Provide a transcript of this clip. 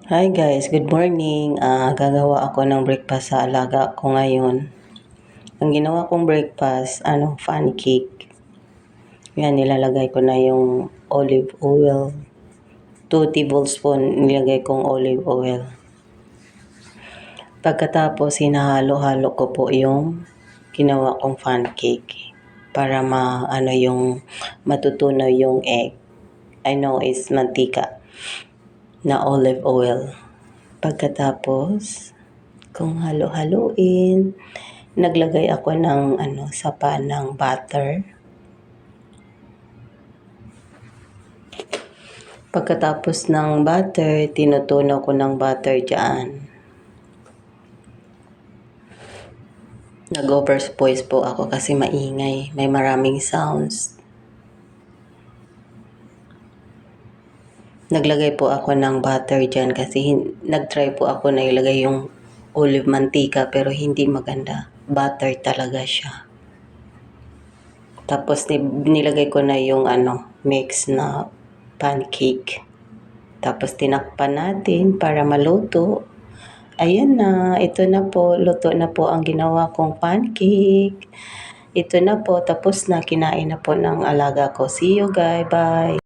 Hi guys, good morning. Gagawa ako ng breakfast sa alaga ko ngayon. Ang ginawa kong breakfast, pancake. Yan, nilalagay ko na yung olive oil. 2 tablespoon nilagay kong olive oil. Pagkatapos, hinahalo-halo ko po yung ginawa kong pancake para yung matutunaw yung egg. I know it's mantika na olive oil. Pagkatapos, kung halo-haluin, naglagay ako ng sapa ng butter. Pagkatapos ng butter, tinutunaw ko ng butter dyan. Nag-overspoils po ako kasi maingay, may maraming sounds. Naglagay po ako ng butter dyan kasi nag-try po ako na ilagay yung olive mantika pero hindi maganda. Butter talaga siya. Tapos nilagay ko na yung mix na pancake. Tapos tinakpan natin para maluto. Ayan na, ito na po, luto na po ang ginawa kong pancake. Ito na po, tapos na, kinain na po ng alaga ko. See you guys, bye!